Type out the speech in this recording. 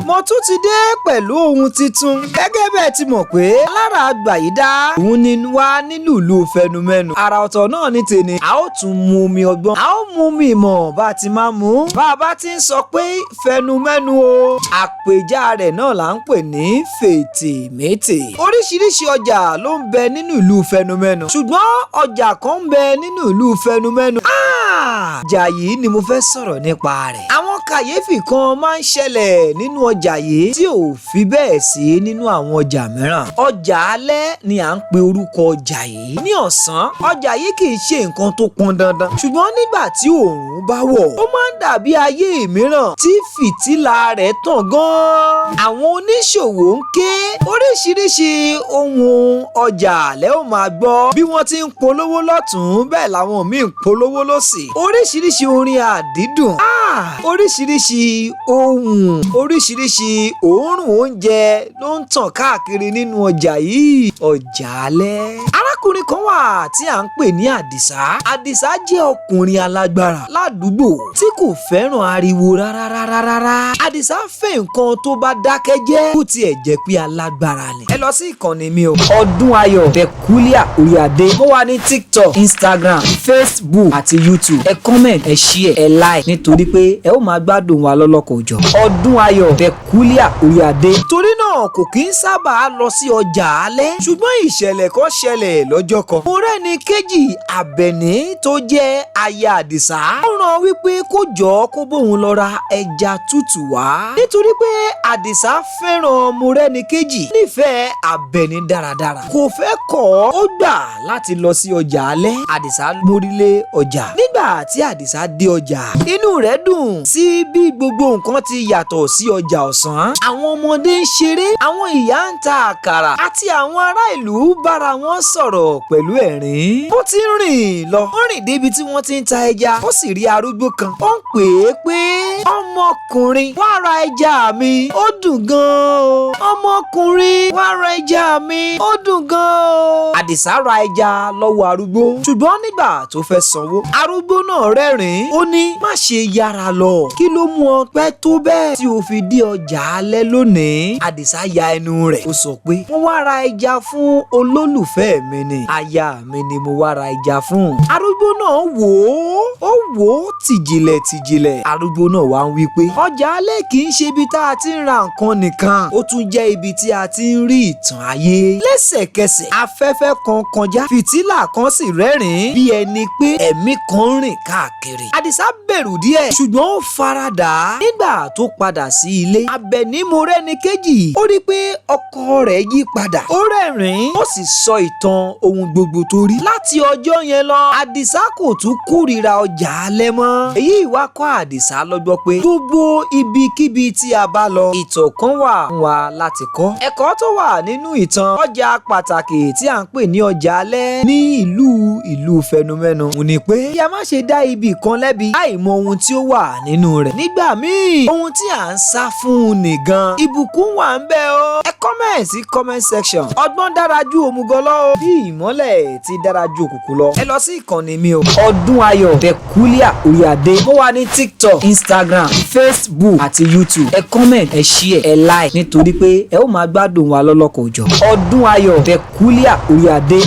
mo tún ti dé pẹ̀lú ohun titun gẹ́gẹ́ bẹ́ẹ̀ ti mọ̀ pé lára àgbàyídá òun ni wá nílùú ìlú Fẹnumenu. Àrà ọ̀tọ̀ náà ní tèmi, a ó tún mu omi ọgbọ́n, a ó mu omi ìmọ̀ bá a ti máa mú. Bá a bá ti ń sọ pé Fẹnumenu o, àpèjá rẹ̀ náà là ń pè ní Fetemete. Oríṣiríṣi ọjà ló ń bẹ nínú ìlú Fẹnumenu, ṣùgbọ́n ọjà kan ń bẹ nínú ìlú Fẹnumenu. Ọjà yìí ni mo fẹ́ sọ̀rọ̀ nípa rẹ̀. Àwọn kàyéfì kan máa ń ṣẹlẹ̀ nínú ọjà yìí tí ò fi bẹ́ẹ̀ sí nínú àwọn ọjà mìíràn. Ọjà alẹ́ ni à ń pe orúkọ ọjà yìí. Ní ọ̀sán, ọjà yìí kì í ṣe nǹkan tó pọn dandan, ṣùgbọ́n nígbà tí oòrùn bá wọ̀, ó máa ń dàbí ayé mìíràn tí fìtílà rẹ̀ tàn gan-an. Àwọn oníṣòwò ń ké oríṣiríṣi ohun ọjà lẹ́ ò máa gbọ́ bí wọ́n ti ń polówó lọ́tùn-ún, bẹ́ẹ̀ làwọn míì ń polówó lósì. Oríṣiríṣi orin àdídùn, oríṣiríṣi ohun, oríṣiríṣi òórùn oúnjẹ ló ń tàn káàkiri nínú ọjà yìí. Ọjà alẹ́. Arákùnrin kan wà tí à ń pè ní Àdìsá. Àdìsá jẹ́ ọkùnrin alágbára ládùúgbò tí kò fẹ́ràn ariwo rárá. Àdìsá fẹ́ nǹkan tó bá dákẹ́ jẹ́, kó tiẹ̀ jẹ́ pé alágbára ni. Ẹ lọ sí ìkànnì mi o, Ọdún Ayọ̀ Peculiar orí adé. Mo wà ní TikTok, Instagram, Facebook àti YouTube. Ẹ comment, ẹ share, ẹ like, nítorí pé ẹ ó máa gbádùn wa lọ́lọ́kọ̀ òjọ̀. Ọdún Ayọ̀ Peculiar orí adé. Torí náà kò kí ń sábà lọ sí ọjà alẹ́, ṣùgbọ́n ìṣẹ̀lẹ̀ kan ṣẹlẹ̀ lọ́jọ́ kan. Mo rẹ́ni kejì Àbẹ̀ní tó jẹ́ aya Àdìsá. Ó rán wípé kó jọ kó bóun lọ ra ẹja tútù wá, nítorí pé Àdìsá fẹ́ràn mo rẹ́ni kejì, nífẹ̀ẹ́ Àbẹ̀ní dáradára. Kò fẹ́ kọ̀, ó gbà láti lọ sí ọjà alẹ́. Àdìsá mórílé ọjà. Nígbà tí Àdìsá dé ọjà, inú rẹ̀ dùn sí bí gbogbo nǹkan ti yàtọ̀ sí ọjà ọ̀sán. Àwọn ọmọdé ń ṣeré, àwọn ìyá ń ta àkàrà àti àwọn ará ìlú bára wọn sọ̀rọ̀ pẹ̀lú ẹ̀rín. Ó ti rìn lọ, ó rìn débi tí wọ́n ti ń ta ẹja, ó sì rí arúgbó kan. Ó ń pè é pé ọmọkùnrin wá ra ẹja mi, ó dùn gan-an o. Ọmọkùnrin wá ra ẹja mi, ó dùn gan-an o. Àdìsá ra ẹja lọ́wọ́ arúgbó, ṣùgbọ́n nígbà tó fẹ́ sanwó, arúgbó náà rẹ́rìn-ín. Ó ní má ṣe yára lọ, kí ló mú ọ pẹ́ tó bẹ́ẹ̀ tí o fi dé ọjà alẹ́ lónìí? Àdìsá ya ẹnu rẹ̀, ó sọ pé mo wá ra ẹja fún olólùfẹ́ mi ni, aya mi ni mo wá ra ẹja fún. Arúgbó náà wò ó tìjìlẹ̀. Arúgbó náà wá ń wí pé ọjà alẹ́ kì í ṣe ibi tá a ti ń ra nǹkan nìkan, ó tún jẹ́ ibi tí a ti ń rí ìtàn ayé. Lẹ́sẹ̀kẹsẹ̀ afẹ́fẹ́ kan kọjá, fìtílà kan sì rẹ́rìn-ín bí ẹni pé ẹ̀mí kan ń rìn káàkiri. Àdìsá bẹ̀rù díẹ̀, ṣùgbọ́n ó faradà. Nígbà tó padà sí ilé, Àbẹ̀ní mo rẹ́ni kejì, ó rí pé ọkọ rẹ̀ yí padà. Ó rẹ́rìn-ín, ó sì sọ ìtàn ohun gbogbo tó rí. Láti ọjọ́ yẹn lọ, Àdìsá kò tún kórìíra ọjà alẹ́ mọ́. Èyí wá kọ́ Àdìsá lọ́gbọ́n pé gbogbo ibikíbi tí a bá lọ, ìtàn kan wà fún wa láti kọ́. Ẹ̀kọ́ tó wà nínú ìtàn ọjà pàtàkì tí à ń pè ní ọjà alẹ́ ní ìlú Fẹnumenu ni pé kí a má ṣe dá ibì kan lẹ́bi láì mọ ohun tí ó wà nínú rẹ̀. Nígbà míì, ohun tí à ń sá fún nìgan, ìbùkún wà ń bẹ o. Ẹ comment sí comment section. Ọgbọ́n dára ju òmùgọ̀ lọ o, bí ìmọ́lẹ̀ ti dára ju òkùnkùn lọ. Ẹ lọ sí ìkànnì mi o, Ọdún Ayọ̀ Peculiar orí adé. Mo wà ní TikTok, Instagram, Facebook àti YouTube. Ẹ comment, ẹ share, ẹ like, nítorí pé ẹ ó máa gbádùn wa lọ́lọ́kọ̀ òjọ̀. Ọdún Ayọ̀ Peculiar orí adé.